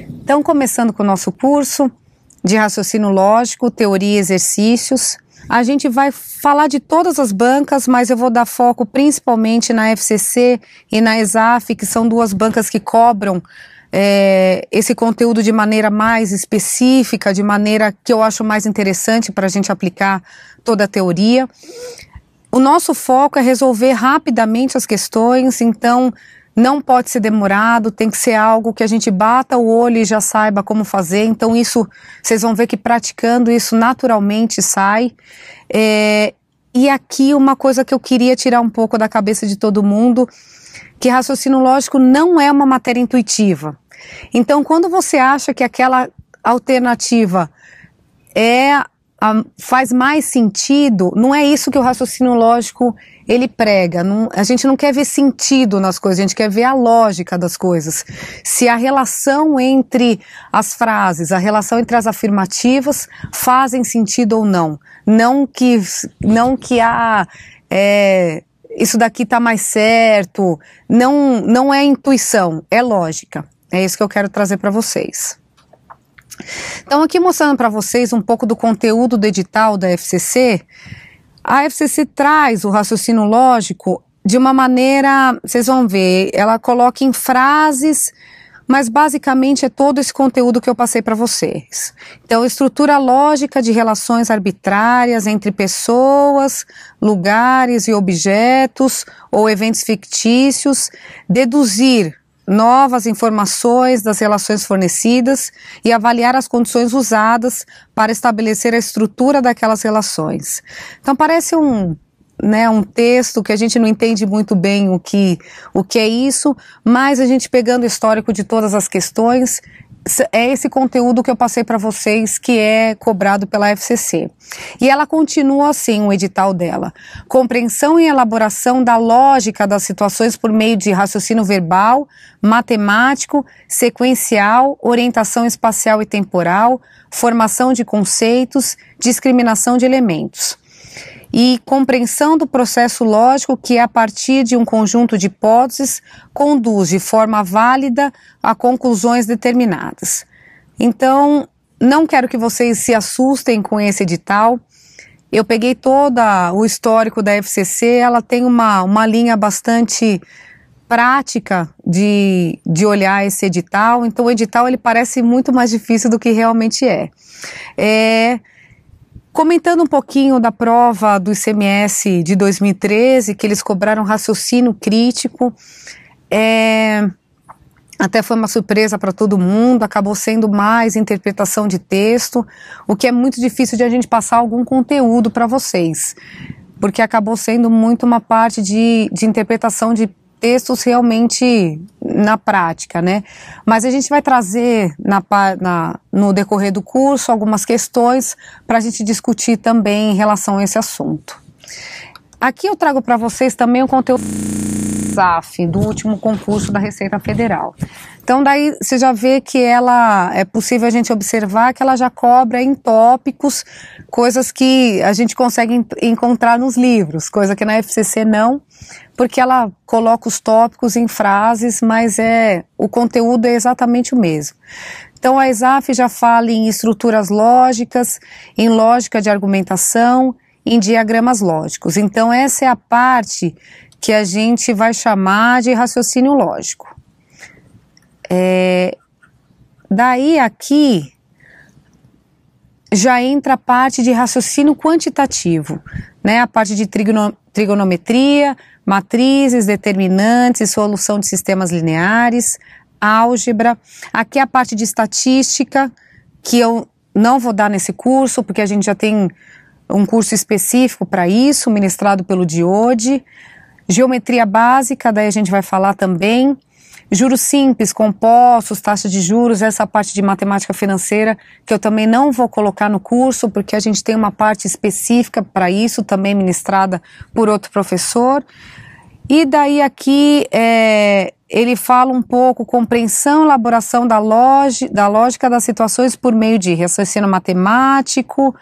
Então, começando com o nosso curso de raciocínio lógico, teoria e exercícios, a gente vai falar de todas as bancas, mas eu vou dar foco principalmente na FCC e na ESAF, que são duas bancas que cobram esse conteúdo de maneira mais específica, de maneira que eu acho mais interessante para a gente aplicar toda a teoria. O nosso foco é resolver rapidamente as questões, então não pode ser demorado, tem que ser algo que a gente bata o olho e já saiba como fazer. Então isso, vocês vão ver que praticando isso naturalmente sai. E aqui uma coisa que eu queria tirar um pouco da cabeça de todo mundo, que raciocínio lógico não é uma matéria intuitiva. Então quando você acha que aquela alternativa faz mais sentido, não é isso que o raciocínio lógico ele prega. A gente não quer ver sentido nas coisas, a gente quer ver a lógica das coisas. Se a relação entre as frases, a relação entre as afirmativas fazem sentido ou não. Não que isso daqui está mais certo, não é intuição, é lógica. É isso que eu quero trazer para vocês. Então aqui mostrando para vocês um pouco do conteúdo do edital da FCC, a FCC traz o raciocínio lógico de uma maneira, vocês vão ver, ela coloca em frases, mas basicamente é todo esse conteúdo que eu passei para vocês. Então, estrutura lógica de relações arbitrárias entre pessoas, lugares e objetos ou eventos fictícios, deduzir novas informações das relações fornecidas e avaliar as condições usadas para estabelecer a estrutura daquelas relações. Então parece um texto que a gente não entende muito bem o que é isso, mas a gente pegando o histórico de todas as questões, é esse conteúdo que eu passei para vocês que é cobrado pela FCC. E ela continua assim, o edital dela. Compreensão e elaboração da lógica das situações por meio de raciocínio verbal, matemático, sequencial, orientação espacial e temporal, formação de conceitos, discriminação de elementos. E compreensão do processo lógico que, a partir de um conjunto de hipóteses, conduz de forma válida a conclusões determinadas. Então, não quero que vocês se assustem com esse edital. Eu peguei todo o histórico da FCC, ela tem uma linha bastante prática de olhar esse edital, então o edital ele parece muito mais difícil do que realmente é. Comentando um pouquinho da prova do ICMS de 2013, que eles cobraram raciocínio crítico, até foi uma surpresa para todo mundo, acabou sendo mais interpretação de texto, o que é muito difícil de a gente passar algum conteúdo para vocês, porque acabou sendo muito uma parte de interpretação de textos realmente na prática, né? Mas a gente vai trazer no decorrer do curso algumas questões para a gente discutir também em relação a esse assunto. Aqui eu trago para vocês também o conteúdo SAF, do último concurso da Receita Federal. Então daí você já vê que é possível a gente observar que ela já cobra em tópicos coisas que a gente consegue encontrar nos livros, coisa que na FCC não, porque ela coloca os tópicos em frases, mas o conteúdo é exatamente o mesmo. Então a ESAF já fala em estruturas lógicas, em lógica de argumentação, em diagramas lógicos. Então essa é a parte que a gente vai chamar de raciocínio lógico. Daí aqui já entra a parte de raciocínio quantitativo, né? A parte de trigonometria, matrizes, determinantes, solução de sistemas lineares, álgebra. Aqui a parte de estatística, que eu não vou dar nesse curso, porque a gente já tem um curso específico para isso, ministrado pelo DIOD. Geometria básica, daí a gente vai falar também. Juros simples, compostos, taxa de juros, essa parte de matemática financeira que eu também não vou colocar no curso, porque a gente tem uma parte específica para isso, também ministrada por outro professor. E daí aqui ele fala um pouco compreensão e elaboração da lógica das situações por meio de raciocínio matemático,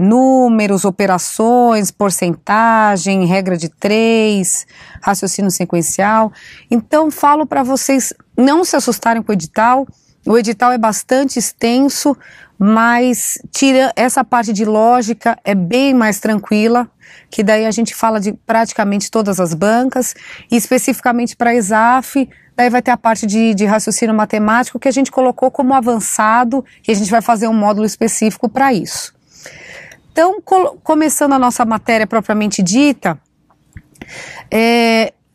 números, operações, porcentagem, regra de 3, raciocínio sequencial. Então falo para vocês não se assustarem com o edital, O edital é bastante extenso, mas tira essa parte de lógica é bem mais tranquila, que daí a gente fala de praticamente todas as bancas, e especificamente para a ESAF, daí vai ter a parte de raciocínio matemático que a gente colocou como avançado, e a gente vai fazer um módulo específico para isso. Então, começando a nossa matéria propriamente dita,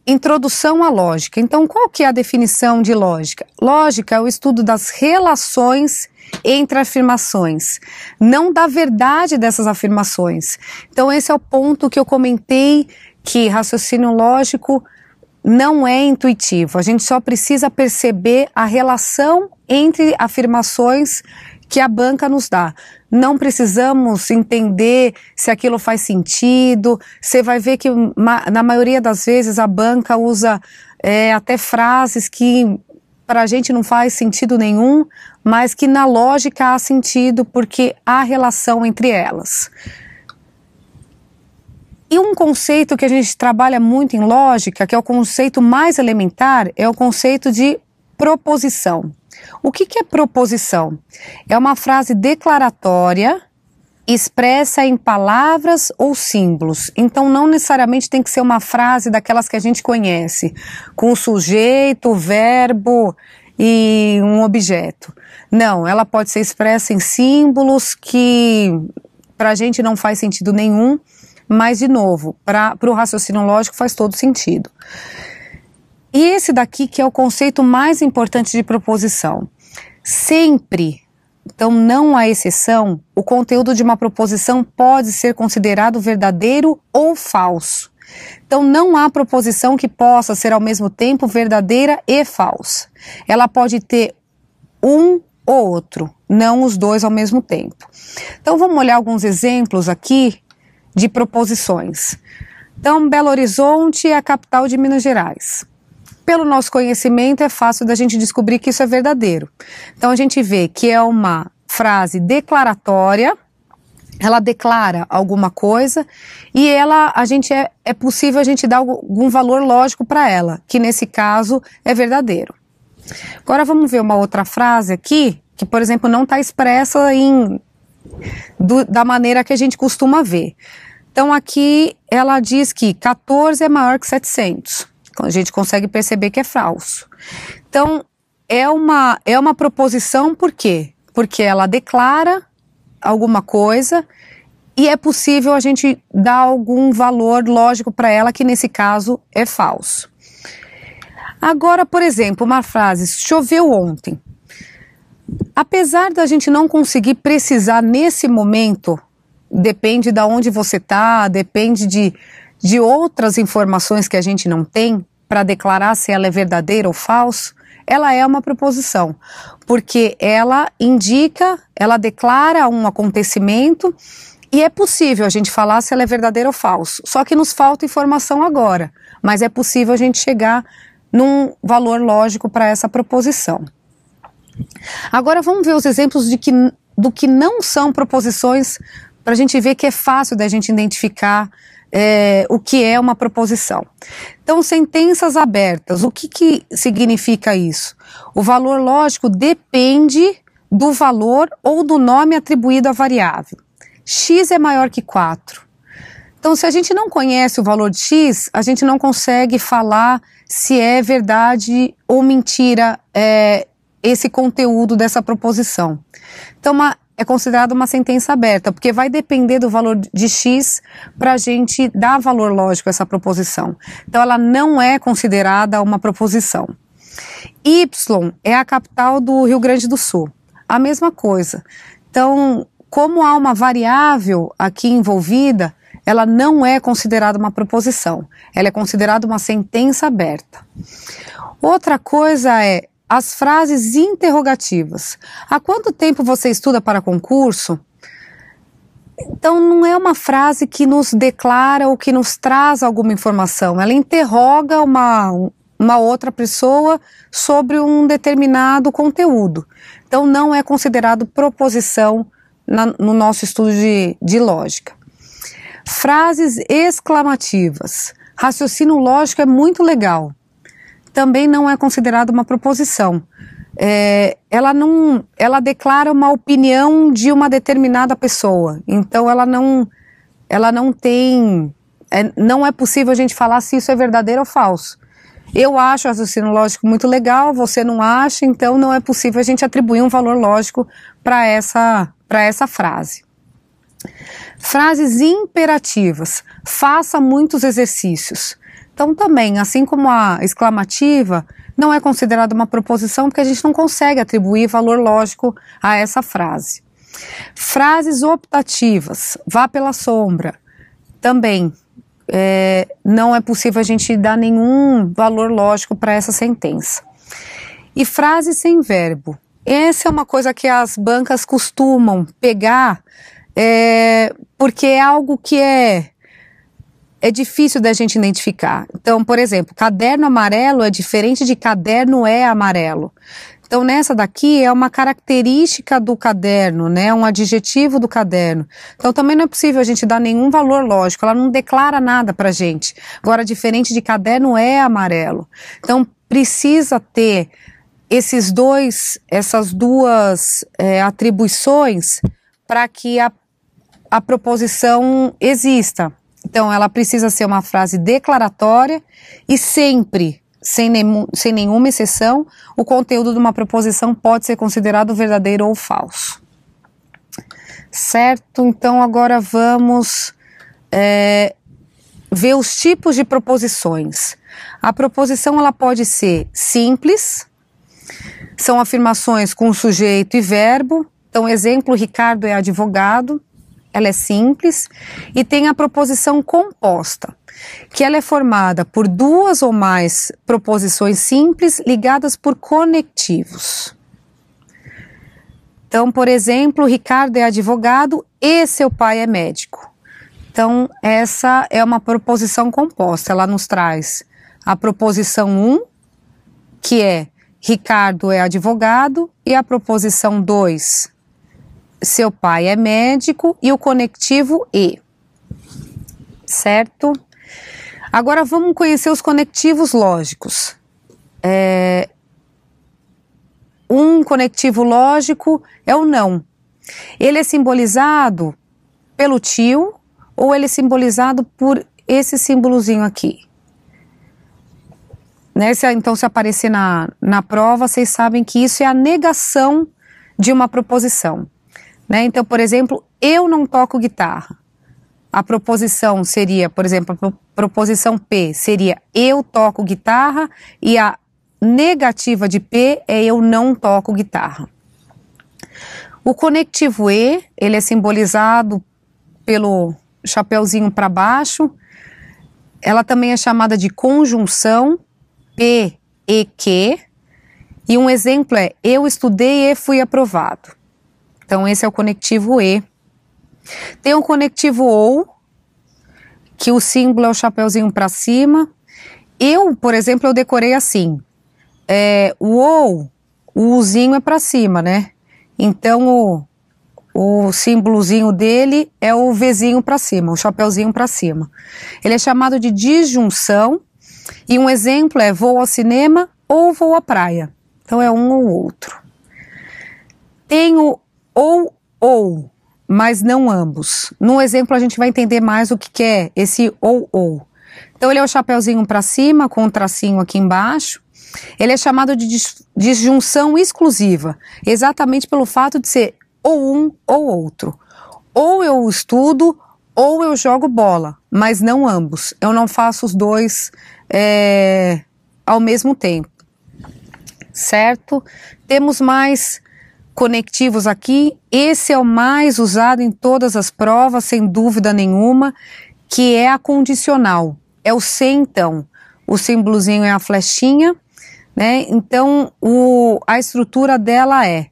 introdução à lógica. Então, qual que é a definição de lógica? Lógica é o estudo das relações entre afirmações, não da verdade dessas afirmações. Então, esse é o ponto que eu comentei, que raciocínio lógico não é intuitivo. A gente só precisa perceber a relação entre afirmações que a banca nos dá. Não precisamos entender se aquilo faz sentido. Você vai ver que na maioria das vezes a banca usa até frases que para a gente não faz sentido nenhum, mas que na lógica há sentido porque há relação entre elas. E um conceito que a gente trabalha muito em lógica, que é o conceito mais elementar, é o conceito de proposição. O que é proposição? É uma frase declaratória expressa em palavras ou símbolos. Então não necessariamente tem que ser uma frase daquelas que a gente conhece, com sujeito, verbo e um objeto. Não, ela pode ser expressa em símbolos que para a gente não faz sentido nenhum, mas de novo, para o raciocínio lógico faz todo sentido. E esse daqui que é o conceito mais importante de proposição. Sempre, então não há exceção, o conteúdo de uma proposição pode ser considerado verdadeiro ou falso. Então não há proposição que possa ser ao mesmo tempo verdadeira e falsa. Ela pode ter um ou outro, não os dois ao mesmo tempo. Então vamos olhar alguns exemplos aqui de proposições. Então Belo Horizonte é a capital de Minas Gerais. Pelo nosso conhecimento, é fácil da gente descobrir que isso é verdadeiro. Então, a gente vê que é uma frase declaratória, ela declara alguma coisa e é possível a gente dar algum valor lógico para ela, que nesse caso é verdadeiro. Agora, vamos ver uma outra frase aqui, que, por exemplo, não está expressa da maneira que a gente costuma ver. Então, aqui ela diz que 14 é maior que 700. A gente consegue perceber que é falso. Então, é uma proposição por quê? Porque ela declara alguma coisa e é possível a gente dar algum valor lógico para ela, que nesse caso é falso. Agora, por exemplo, uma frase, choveu ontem. Apesar da gente não conseguir precisar nesse momento, depende de onde você está, depende de outras informações que a gente não tem para declarar se ela é verdadeira ou falsa, ela é uma proposição, porque ela indica, ela declara um acontecimento e é possível a gente falar se ela é verdadeira ou falsa, só que nos falta informação agora, mas é possível a gente chegar num valor lógico para essa proposição. Agora vamos ver os exemplos do que não são proposições, para a gente ver que é fácil da gente identificar o que é uma proposição. Então, sentenças abertas, o que significa isso? O valor lógico depende do valor ou do nome atribuído à variável. X é maior que 4. Então, se a gente não conhece o valor de X, a gente não consegue falar se é verdade ou mentira esse conteúdo dessa proposição. Então, é considerado uma sentença aberta, porque vai depender do valor de X para a gente dar valor lógico a essa proposição. Então, ela não é considerada uma proposição. Y é a capital do Rio Grande do Sul. A mesma coisa. Então, como há uma variável aqui envolvida, ela não é considerada uma proposição. Ela é considerada uma sentença aberta. Outra coisa é as frases interrogativas. Há quanto tempo você estuda para concurso? Então, não é uma frase que nos declara ou que nos traz alguma informação. Ela interroga uma outra pessoa sobre um determinado conteúdo. Então, não é considerado proposição no nosso estudo de lógica. Frases exclamativas. Raciocínio lógico é muito legal. Também não é considerado uma proposição. ela declara uma opinião de uma determinada pessoa. Então ela não tem, não é possível a gente falar se isso é verdadeiro ou falso. Eu acho o raciocínio lógico muito legal, você não acha, então não é possível a gente atribuir um valor lógico para essa frase. Frases imperativas. Faça muitos exercícios. Então também, assim como a exclamativa, não é considerada uma proposição porque a gente não consegue atribuir valor lógico a essa frase. Frases optativas. Vá pela sombra. Também. Não é possível a gente dar nenhum valor lógico para essa sentença. E frases sem verbo. Essa é uma coisa que as bancas costumam pegar, porque é algo que é difícil da gente identificar. Então, por exemplo, caderno amarelo é diferente de caderno é amarelo. Então, nessa daqui é uma característica do caderno, né? Um adjetivo do caderno. Então, também não é possível a gente dar nenhum valor lógico, ela não declara nada pra gente. Agora, diferente de caderno é amarelo. Então, precisa ter essas duas atribuições para que a proposição exista. Então, ela precisa ser uma frase declaratória e sempre, sem nenhuma exceção, o conteúdo de uma proposição pode ser considerado verdadeiro ou falso. Certo? Então, agora vamos ver os tipos de proposições. A proposição ela pode ser simples, são afirmações com sujeito e verbo. Então, exemplo, Ricardo é advogado. Ela é simples, e tem a proposição composta, que ela é formada por duas ou mais proposições simples ligadas por conectivos. Então, por exemplo, Ricardo é advogado e seu pai é médico. Então, essa é uma proposição composta, ela nos traz a proposição 1, que é Ricardo é advogado, e a proposição 2, seu pai é médico, e o conectivo e. Certo? Agora vamos conhecer os conectivos lógicos. Um conectivo lógico é o não. Ele é simbolizado pelo tio ou ele é simbolizado por esse símbolozinho aqui. Né? Então, se aparecer na prova, vocês sabem que isso é a negação de uma proposição. Né? Então, por exemplo, eu não toco guitarra. A proposição seria, por exemplo, a proposição P seria eu toco guitarra, e a negativa de P é eu não toco guitarra. O conectivo E, ele é simbolizado pelo chapeuzinho para baixo. Ela também é chamada de conjunção, P e que. E um exemplo é eu estudei e fui aprovado. Então, esse é o conectivo E. Tem o conectivo OU, que o símbolo é o chapeuzinho para cima. Eu, por exemplo, eu decorei assim. O OU, o Uzinho é para cima, né? Então, o símbolozinho dele é o Vzinho para cima, o chapeuzinho para cima. Ele é chamado de disjunção. E um exemplo é vou ao cinema ou vou à praia. Então, é um ou outro. Tem o ou, mas não ambos. No exemplo a gente vai entender mais o que é esse ou. Então ele é o chapeuzinho para cima com um tracinho aqui embaixo. Ele é chamado de disjunção exclusiva, exatamente pelo fato de ser ou um ou outro. Ou eu estudo ou eu jogo bola, mas não ambos. Eu não faço os dois ao mesmo tempo. Certo? Temos mais conectivos aqui. Esse é o mais usado em todas as provas, sem dúvida nenhuma, que é a condicional. É o se então. O símbolozinho é a flechinha, né? Então, a estrutura dela é: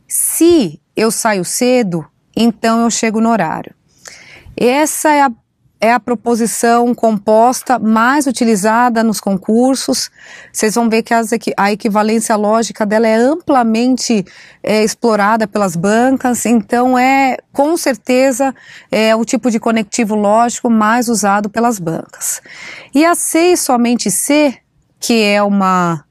se eu saio cedo, então eu chego no horário. Essa é a proposição composta mais utilizada nos concursos. Vocês vão ver que a equivalência lógica dela é amplamente explorada pelas bancas, então com certeza o tipo de conectivo lógico mais usado pelas bancas. E a se e somente se, que é uma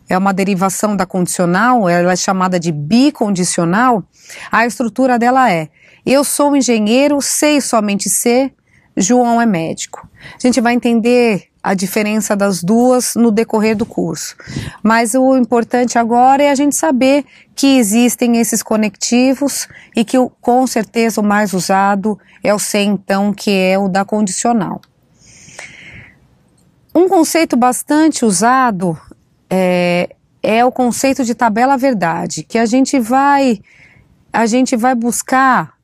é uma derivação da condicional, ela é chamada de bicondicional, a estrutura dela é: eu sou engenheiro, sei somente ser, João é médico. A gente vai entender a diferença das duas no decorrer do curso. Mas o importante agora é a gente saber que existem esses conectivos e que com certeza o mais usado é o C, então, que é o da condicional. Um conceito bastante usado é o conceito de tabela-verdade, que a gente vai buscar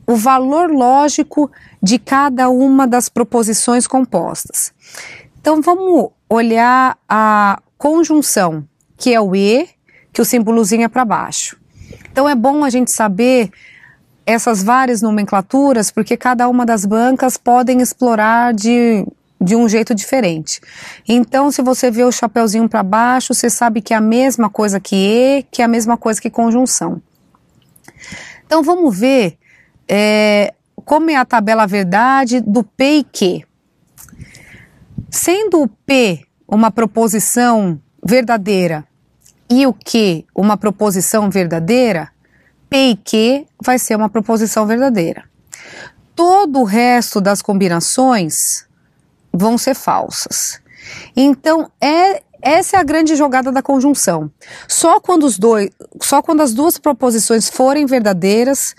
o valor lógico de cada uma das proposições compostas. Então vamos olhar a conjunção, que é o E, que o símbolozinho é para baixo. Então é bom a gente saber essas várias nomenclaturas, porque cada uma das bancas podem explorar de um jeito diferente. Então, se você vê o chapeuzinho para baixo, você sabe que é a mesma coisa que E, que é a mesma coisa que conjunção. Então vamos ver como é a tabela-verdade do P e Q. Sendo o P uma proposição verdadeira e o Q uma proposição verdadeira, P e Q vai ser uma proposição verdadeira. Todo o resto das combinações vão ser falsas. Então, essa é a grande jogada da conjunção. Só quando as duas proposições forem verdadeiras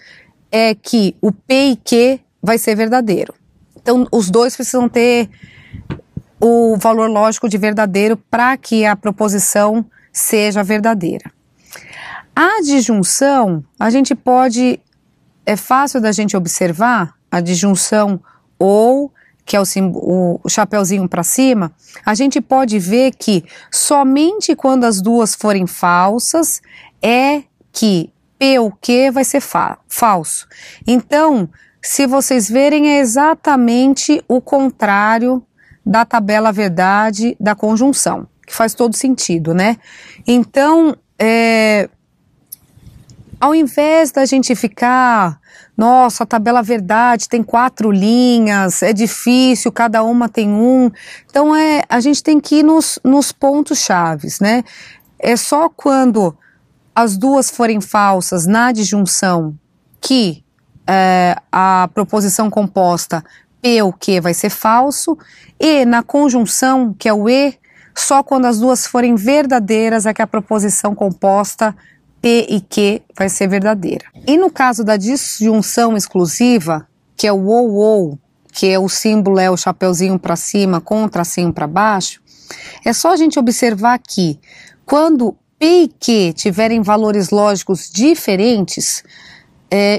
é que o P e Q vai ser verdadeiro. Então, os dois precisam ter o valor lógico de verdadeiro para que a proposição seja verdadeira. A adjunção, é fácil da gente observar, a adjunção ou, que é o chapeuzinho para cima, a gente pode ver que somente quando as duas forem falsas é que P ou Q vai ser falso. Então, se vocês verem, é exatamente o contrário da tabela-verdade da conjunção, que faz todo sentido, né? Então, ao invés da gente ficar, nossa, a tabela-verdade tem 4 linhas, é difícil, cada uma tem um. Então, a gente tem que ir nos pontos chaves, né? É só quando as duas forem falsas na adjunção que a proposição composta P ou Q vai ser falso, e na conjunção, que é o E, só quando as duas forem verdadeiras é que a proposição composta P e Q vai ser verdadeira. E no caso da disjunção exclusiva, que é o ou, que é o símbolo o chapeuzinho para cima com o tracinho para baixo, é só a gente observar que quando P e Q tiverem valores lógicos diferentes,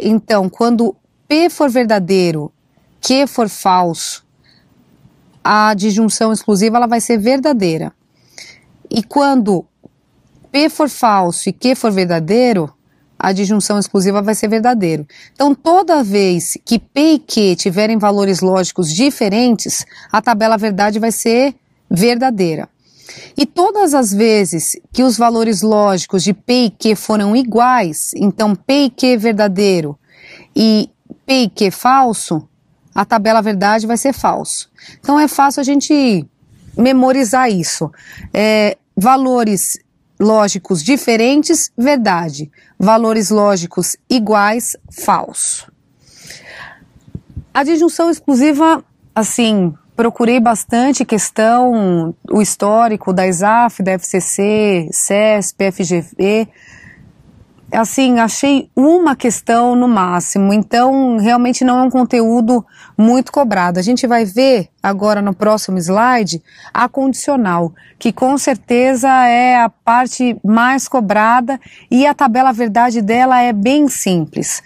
então quando P for verdadeiro, Q for falso, a disjunção exclusiva ela vai ser verdadeira. E quando P for falso e Q for verdadeiro, a disjunção exclusiva vai ser verdadeiro. Então, toda vez que P e Q tiverem valores lógicos diferentes, a tabela-verdade vai ser verdadeira. E todas as vezes que os valores lógicos de P e Q foram iguais, então P e Q verdadeiro e P e Q falso, a tabela-verdade vai ser falso. Então é fácil a gente memorizar isso. Valores lógicos diferentes, verdade. Valores lógicos iguais, falso. A disjunção exclusiva, assim, procurei bastante questão, o histórico da ESAF, da FCC, CESP, FGV. Assim, achei uma questão no máximo, então realmente não é um conteúdo muito cobrado. A gente vai ver agora no próximo slide a condicional, que com certeza é a parte mais cobrada e a tabela-verdade dela é bem simples.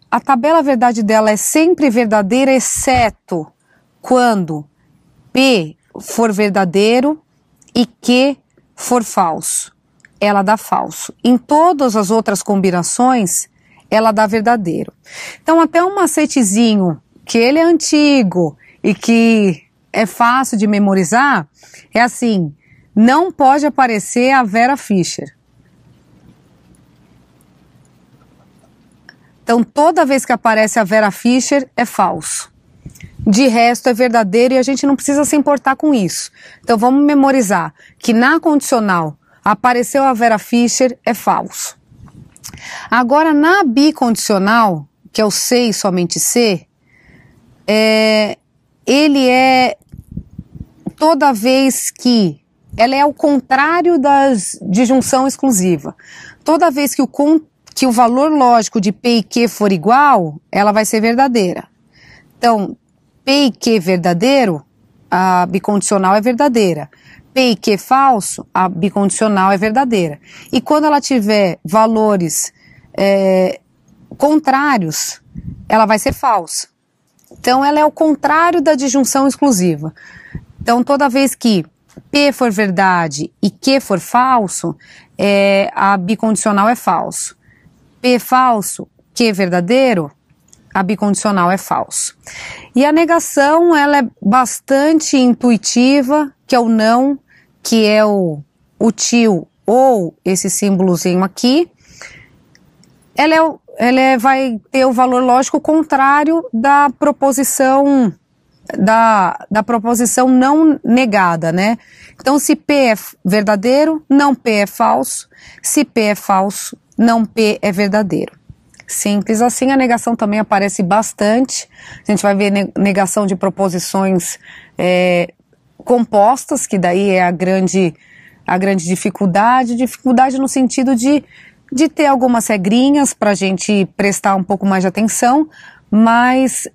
A tabela-verdade dela é sempre verdadeira, exceto quando P for verdadeiro e Q for falso. Ela dá falso. Em todas as outras combinações, ela dá verdadeiro. Então, até um macetezinho, que ele é antigo e que é fácil de memorizar, é assim, não pode aparecer a Vera Fischer. Então, toda vez que aparece a Vera Fischer, é falso. de resto é verdadeiro e a gente não precisa se importar com isso. Então vamos memorizar que na condicional apareceu a Vera Fischer, é falso. Agora na bicondicional, que é o C e somente C, ele é toda vez que ela é o contrário das disjunção exclusiva. Toda vez que o valor lógico de P e Q for igual, ela vai ser verdadeira. Então, P e Q verdadeiro, a bicondicional é verdadeira. P e Q falso, a bicondicional é verdadeira. E quando ela tiver valores contrários, ela vai ser falsa. Então, ela é o contrário da disjunção exclusiva. Então, toda vez que P for verdade e Q for falso, a bicondicional é falso. P falso, Q verdadeiro, a bicondicional é falso. E a negação, ela é bastante intuitiva, que é o não, que é o tio ou esse símbolozinho aqui. Ela vai ter o valor lógico contrário da proposição da proposição não negada, né? Então, se P é verdadeiro, não P é falso. Se P é falso, não P é verdadeiro. Simples assim. A negação também aparece bastante. A gente vai ver negação de proposições compostas, que daí é a grande dificuldade. Dificuldade no sentido de ter algumas regrinhas para a gente prestar um pouco mais de atenção, mas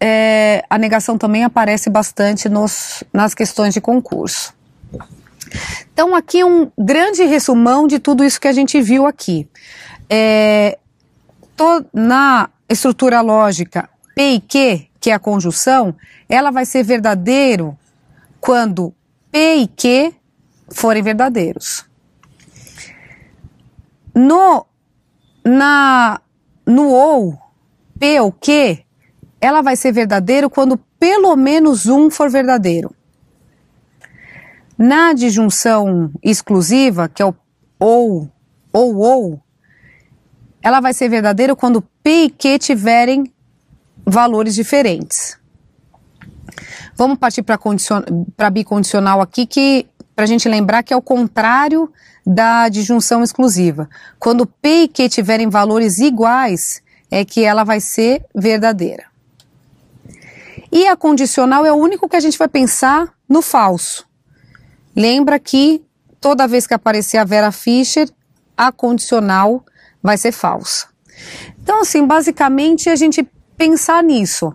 a negação também aparece bastante nas questões de concurso. Então aqui um grande resumão de tudo isso que a gente viu aqui. Na estrutura lógica P e Q, que é a conjunção, ela vai ser verdadeiro quando P e Q forem verdadeiros. No ou, P ou Q, ela vai ser verdadeiro quando pelo menos um for verdadeiro. Na disjunção exclusiva, que é o ou, ela vai ser verdadeira quando P e Q tiverem valores diferentes. Vamos partir para bicondicional aqui, para a gente lembrar que é o contrário da disjunção exclusiva. Quando P e Q tiverem valores iguais, é que ela vai ser verdadeira. E a condicional é o único que a gente vai pensar no falso. Lembra que toda vez que aparecer a Vera Fischer, a condicional vai ser falsa. Então, assim, basicamente a gente pensar nisso,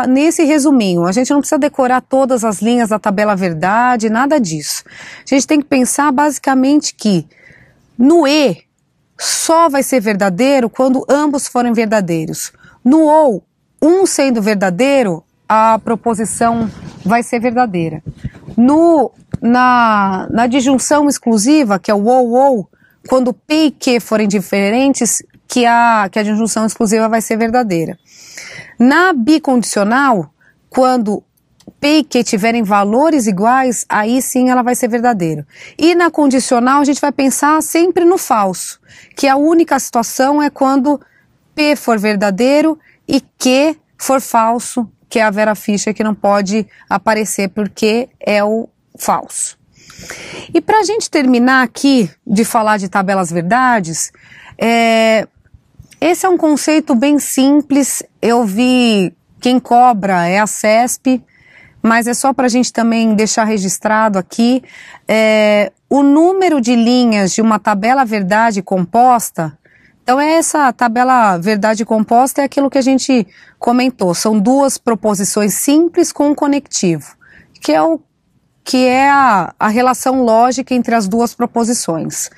nesse resuminho. A gente não precisa decorar todas as linhas da tabela verdade, nada disso. A gente tem que pensar basicamente que no E só vai ser verdadeiro quando ambos forem verdadeiros. No ou, um sendo verdadeiro, a proposição vai ser verdadeira. Na disjunção exclusiva, que é o ou, quando P e Q forem diferentes, que a disjunção exclusiva vai ser verdadeira. Na bicondicional, quando P e Q tiverem valores iguais, aí sim ela vai ser verdadeira. E na condicional a gente vai pensar sempre no falso, que a única situação é quando P for verdadeiro e Q for falso, que é a Vera Fischer, que não pode aparecer porque é o falso. E para a gente terminar aqui de falar de tabelas verdades, esse é um conceito bem simples. Eu vi, quem cobra é a CESP, mas é só para a gente também deixar registrado aqui. O número de linhas de uma tabela verdade composta, então essa tabela verdade composta é aquilo que a gente comentou, são duas proposições simples com um conectivo, que é a relação lógica entre as duas proposições.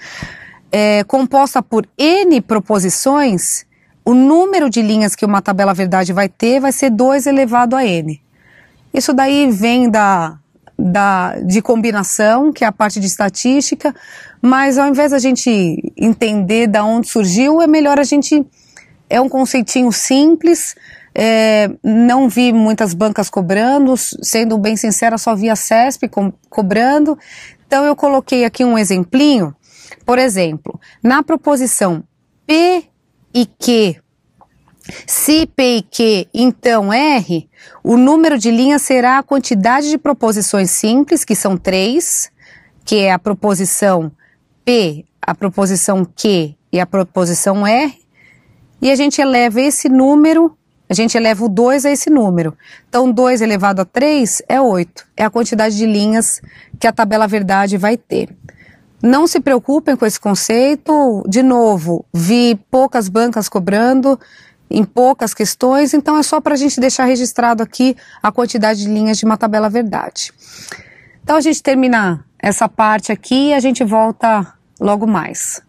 Composta por N proposições, o número de linhas que uma tabela verdade vai ter vai ser 2 elevado a N. Isso daí vem de combinação, que é a parte de estatística, mas ao invés da gente entender de onde surgiu, é melhor é um conceitinho simples. Não vi muitas bancas cobrando, sendo bem sincera, só vi a CESP cobrando. Então eu coloquei aqui um exemplinho. Por exemplo, na proposição P e Q Se P e Q, então R, o número de linhas será a quantidade de proposições simples, que são 3, que é a proposição P, a proposição Q e a proposição R, e a gente eleva esse número, a gente eleva o 2 a esse número. Então, 2 elevado a 3 é 8, é a quantidade de linhas que a tabela verdade vai ter. Não se preocupem com esse conceito, de novo, vi poucas bancas cobrando, em poucas questões, então é só para a gente deixar registrado aqui a quantidade de linhas de uma tabela verdade. Então a gente termina essa parte aqui e a gente volta logo mais.